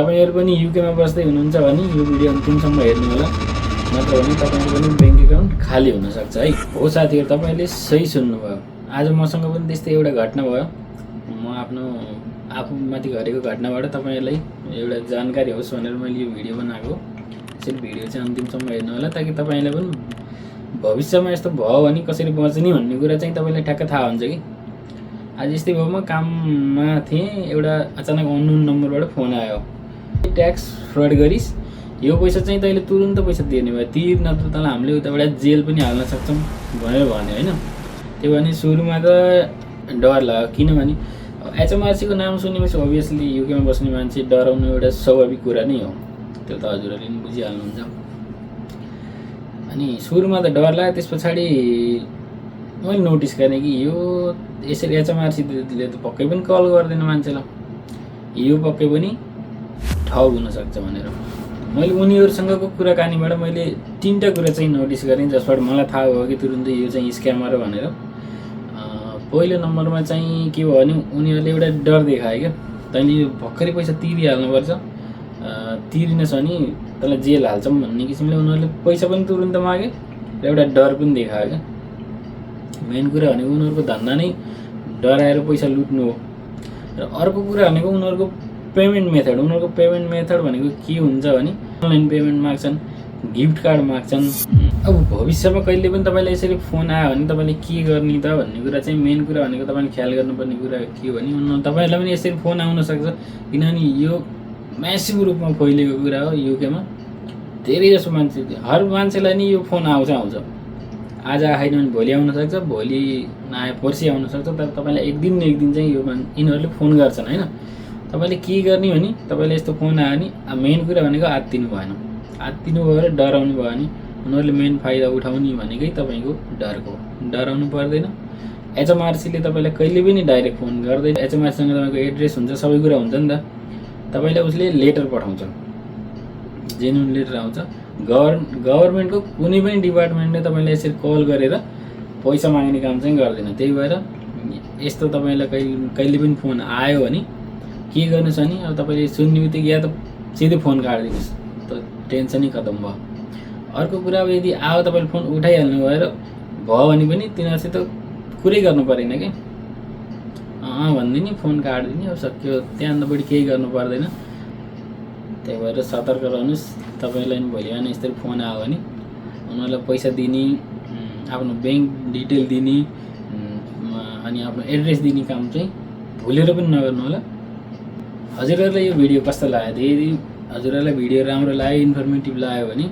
तपाईहरु पनि युकेमा बस्दै हुनुहुन्छ भने यो भिडियो अन्तिमसम्म हेर्नु होला, नत्र भने तपाईहरुको पनि बैंक अकाउन्ट खाली हुन सक्छ है। हो साथीहरु, तपाईहरुले सही सुन्नुभयो। आज मसँग पनि त्यस्तै एउटा घटना भयो। म आफूमाथि घटेको घटनाबाट तपाईहरुलाई एउटा जानकारी होस् भनेर मैले यो भिडियो बनाएको। त्यसैले भिडियो चाहिँ अन्तिमसम्म हेर्नु होला, ताकि तपाईलाई पनि भविष्यमा यस्तो भयो भने कसरी बच्ने भन्ने कुरा चाहिँ तपाईलाई ठ्याक्क थाहा हुन्छ कि। आज यस्तै भयो, म काममा थिएँ, एउटा अचानक अननोन नम्बरबाट फोन आयो, ट्याक्स फ्रड गरिस्, यो पैसा चाहिँ तैँले तुरुन्त पैसा दिने भयो, तिर नत्र तँलाई हामीले उताबाट जेल पनि हाल्न सक्छौँ भनेर भन्यो होइन। त्यो भने सुरुमा त डर लाग्यो, किनभने एचएमआरसीको नाम सुनेपछि अभियसली युकेमा बस्ने मान्छे डराउनु एउटा स्वाभाविक कुरा नै हो, त्यो त हजुरहरूले पनि बुझिहाल्नुहुन्छ। अनि सुरुमा त डर लाग्यो, त्यस पछाडि मैले नोटिस गरेँ कि यो यसरी एचएमआरसीले त पक्कै पनि कल गर्दैन मान्छेलाई, यो पक्कै पनि ठग हुनसक्छ भनेर मैले उनीहरूसँगको कुराकानीबाट मैले 3टा कुरा चाहिँ नोटिस गरेँ, जसबाट मलाई थाहा भयो कि तुरुन्तै यो चाहिँ स्क्यामर हो भनेर। पहिलो नम्बरमा चाहिँ के भयो भने उनीहरूले एउटा डर देखायो क्या, तैँले यो भर्खरै पैसा तिरिहाल्नुपर्छ, तिरिनस् भने तँलाई जेल हाल्छौँ भन्ने किसिमले उनीहरूले पैसा पनि तुरुन्त मागे र एउटा डर पनि देखायो क्या। मेन कुरा भनेको उनीहरूको धन्दा नै डराएर पैसा लुट्नु हो। र अर्को कुरा भनेको उनीहरूको पेमेन्ट मेथड भनेको के हुन्छ भने अनलाइन पेमेन्ट माग्छन्, गिफ्ट कार्ड माग्छन्। अब भविष्यमा कहिले पनि तपाईँलाई यसरी फोन आयो भने तपाईँले के गर्ने त भन्ने कुरा चाहिँ मेन कुरा भनेको तपाईँले ख्याल गर्नुपर्ने कुरा के हो भने तपाईँलाई पनि यसरी फोन आउन सक्छ, किनभने यो म्यासिभ रूपमा फैलिएको कुरा हो युकेमा। धेरै जसो मान्छे, हर मान्छेलाई नि यो फोन आउँछ। आज आएन भने भोलि आउन सक्छ, भोलि नआए पर्सि आउन सक्छ, तर तपाईँलाई एक दिन चाहिँ यो यिनीहरूले फोन गर्छन् होइन। तपाईँले के गर्ने भने तपाईँले यस्तो फोन आयो भने मेन कुरा भनेको आत्तिनु भएन, आत्तिनु भयो र डराउनु भयो भने उनीहरूले मेन फाइदा उठाउने भनेकै तपाईँको डरको, डराउनु पर्दैन। एचएमआरसीले तपाईँलाई कहिले पनि डाइरेक्ट फोन गर्दैन, एचएमआरसीसँग तपाईँको एड्रेस हुन्छ, सबै कुरा हुन्छ नि त। तपाईँलाई उसले लेटर पठाउँछ, जेन्युन लेटर आउँछ। गभर्मेन्टको कुनै पनि डिपार्टमेन्टले तपाईँलाई यसरी कल गरेर पैसा माग्ने काम चाहिँ गर्दैन। त्यही भएर यस्तो तपाईँलाई कहिले पनि फोन आयो भने के गर्नुहोस् भने अब तपाईँले सुन्ने बित्तिकै या त सिधै फोन काटिदिनुहोस्, त टेन्सनै खतम भयो। अर्को कुरा, अब यदि आयो तपाईँले फोन उठाइहाल्नु भएर भयो भने पनि तिनीहरूसित कुरै गर्नु परेन कि, भन्दै नि फोन काटिदिने, अब सक्यो, त्यहाँभन्दा बढी केही गर्नु पर्दैन। त्यही भएर सतर्क रहनुहोस्। तपाईँलाई पनि भोलि बिहान यस्तरी फोन आयो भने उनीहरूलाई पैसा दिने, आफ्नो ब्याङ्क डिटेल दिने अनि आफ्नो एड्रेस दिने काम चाहिँ भुलेर पनि नगर्नु होला। हजुरहरूलाई यो भिडियो कस्तो लाग्यो? यदि हजुरहरूलाई भिडियो राम्रो लाग्यो, इन्फर्मेटिभ लाग्यो भने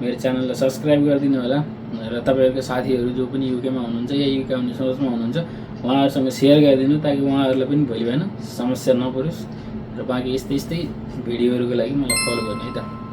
मेरो च्यानललाई सब्सक्राइब गरिदिनु होला र तपाईँहरूको साथीहरू जो पनि युकेमा हुनुहुन्छ या युके आउने सोचमा हुनुहुन्छ उहाँहरूसँग सेयर गरिदिनु, ताकि उहाँहरूलाई पनि भोलि बिहान समस्या नपरोस्। र बाँकी यस्तै भिडियोहरूको लागि मलाई फलो गर्नु है त।